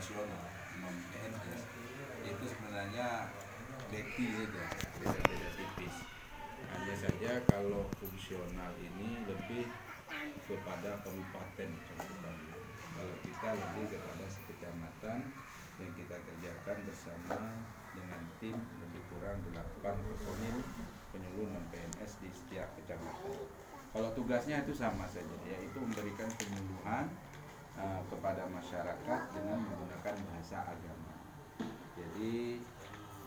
fungsional non PNS itu sebenarnya beti saja, beda-beda tipis. Hanya saja kalau fungsional ini lebih kepada kabupaten contohnya. Kalau kita lebih kepada sekecamatan yang kita kerjakan bersama dengan tim lebih kurang 8 personil penyuluh non PNS di setiap kecamatan. Kalau tugasnya itu sama saja, yaitu memberikan penyuluhan kepada masyarakat dengan menggunakan bahasa agama. Jadi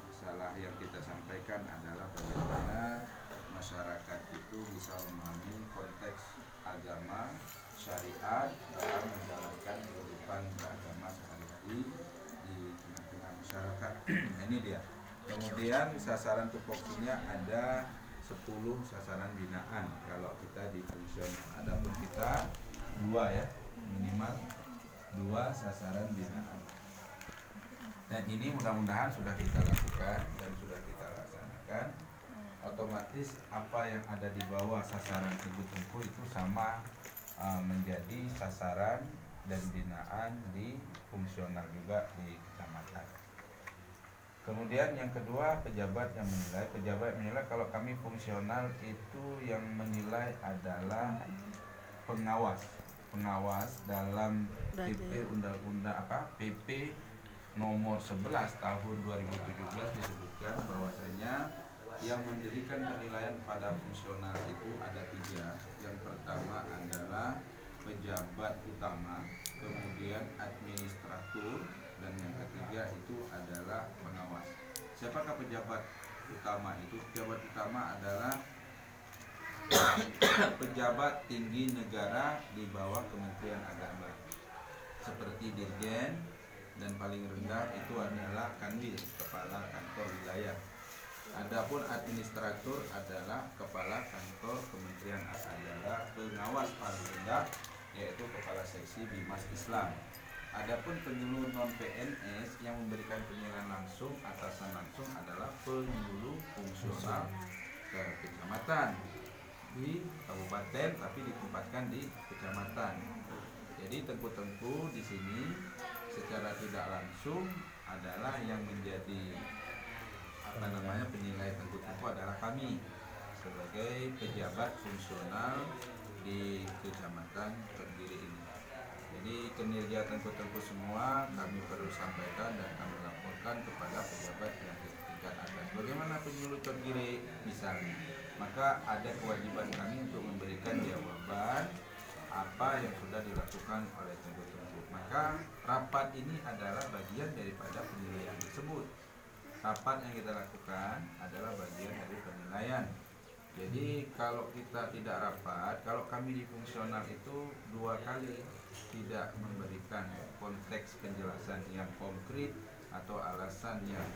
masalah yang kita sampaikan adalah bagaimana masyarakat itu bisa memahami konteks agama syariat dalam menjalankan kehidupan beragama sehari-hari di tengah-tengah masyarakat. Ini dia. Kemudian sasaran tupoksinya ada 10 sasaran binaan kalau kita di fungsional. Adapun kita 2 ya, minimal 2 sasaran binaan. Dan ini mudah-mudahan sudah kita lakukan dan sudah kita laksanakan. Otomatis apa yang ada di bawah sasaran Teguh Tengku itu sama menjadi sasaran dan binaan di fungsional juga di kecamatan. Kemudian yang kedua, pejabat yang menilai. Pejabat menilai kalau kami fungsional itu yang menilai adalah pengawas dalam PP nomor 11 tahun 2017 disebutkan bahwasanya yang mendirikan penilaian pada fungsional itu ada 3. Yang pertama adalah pejabat utama, kemudian administratur, dan yang ketiga itu adalah pengawas. Siapakah pejabat utama itu? Pejabat utama adalah pejabat tinggi negara di bawah Kementerian Agama, seperti dirjen, dan paling rendah itu adalah kanwil, kepala kantor wilayah. Adapun administratur adalah kepala kantor Kementerian Agama, pengawas paling rendah yaitu kepala seksi Bimas Islam. Adapun penyuluh non PNS yang memberikan penilaian langsung atasan langsung adalah penyuluh fungsional ke kecamatan di kabupaten tapi ditempatkan di kecamatan. Jadi Tengku-Tengku di sini secara tidak langsung adalah yang menjadi penilai Tengku-Tengku adalah kami sebagai pejabat fungsional di kecamatan Kediri ini. Jadi kinerja Tengku-Tengku semua kami perlu sampaikan dan kami laporkan kepada pejabat yang tingkat atas. Bagaimana penyuluh Kediri misalnya, maka ada kewajiban kami untuk memberikan jawaban apa yang sudah dilakukan oleh Tengku-Tengku. Maka rapat ini adalah bagian daripada penilaian tersebut. Rapat yang kita lakukan adalah bagian dari penilaian. Jadi kalau kita tidak rapat, kalau kami di fungsional itu 2 kali tidak memberikan konteks penjelasan yang konkret atau alasan yang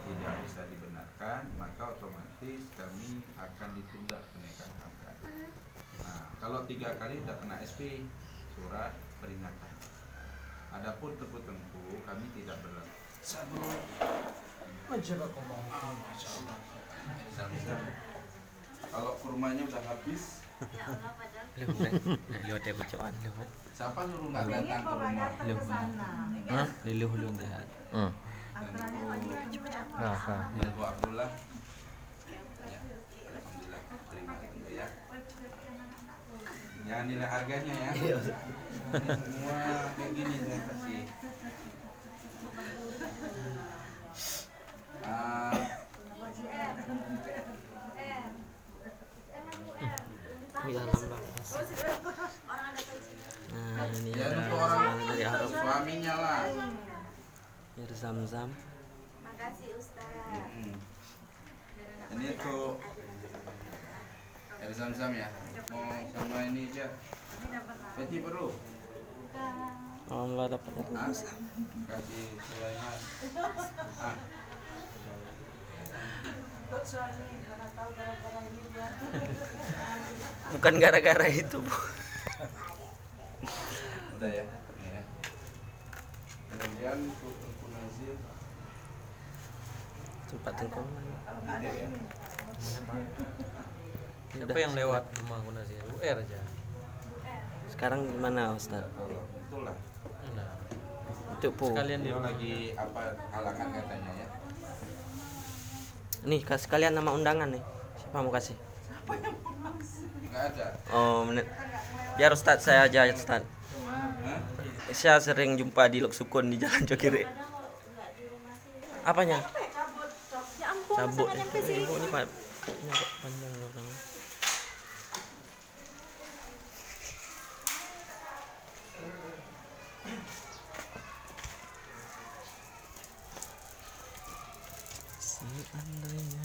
tidak bisa dibenarkan, maka otomatis kami akan ditunda kenaikan pangkat. Nah, kalau 3 kali sudah kena SP, surat peringatan. Adapun Tengku-Tengku kami tidak berlaku. Kalau kurmanya udah habis, Lihat ya bacaan lihat. siapa suruh nggak datang ke rumah? Hah? Liluh lihat. Ibu Abdullah. Ya, alhamdulillah terima kasih ya. Jangan nilai harganya ya. Semua kayak gini saya kasih. Di dalam bang. Nah ini Ya ada untuk orang dari Arab. suaminya lah. Air zam-zam. Makasih Ustaz. Ini tuh air zam-zam ya. Mau sama ini aja. Peti perlu. Allah dapat air zam. Kasih Sulaiman. Bukan gara-gara itu, Bu. Udah ya. Ya. Kemudian Tengku Nazir. Tempat tengkungan. Ada ya. Siapa yang lewat rumah Guna sih? UR aja. Sekarang gimana Ustaz? Itulah. Nah, Itu po. Sekalian Dia dia lagi apa halangan katanya ya. Nih kasih kalian nama undangan nih. Siapa mau kasih? Nggak ada. Oh, biar Ustadz saya aja Ustadz. Hah? Saya sering jumpa di Lok Sukun di Jalan Cokire. Apanya? Ya ampun, Cabut. masa nggak nyampe sih? Ini Pak. Ini agak panjang orang.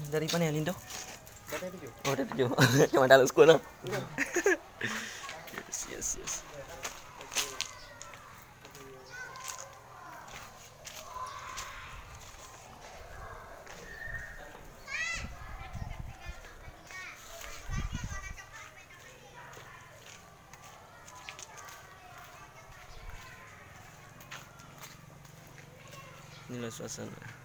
Dari mana ya Lindo? Oh, dari 7. Cuma dalam sekolah. Yes. Inilah suasana.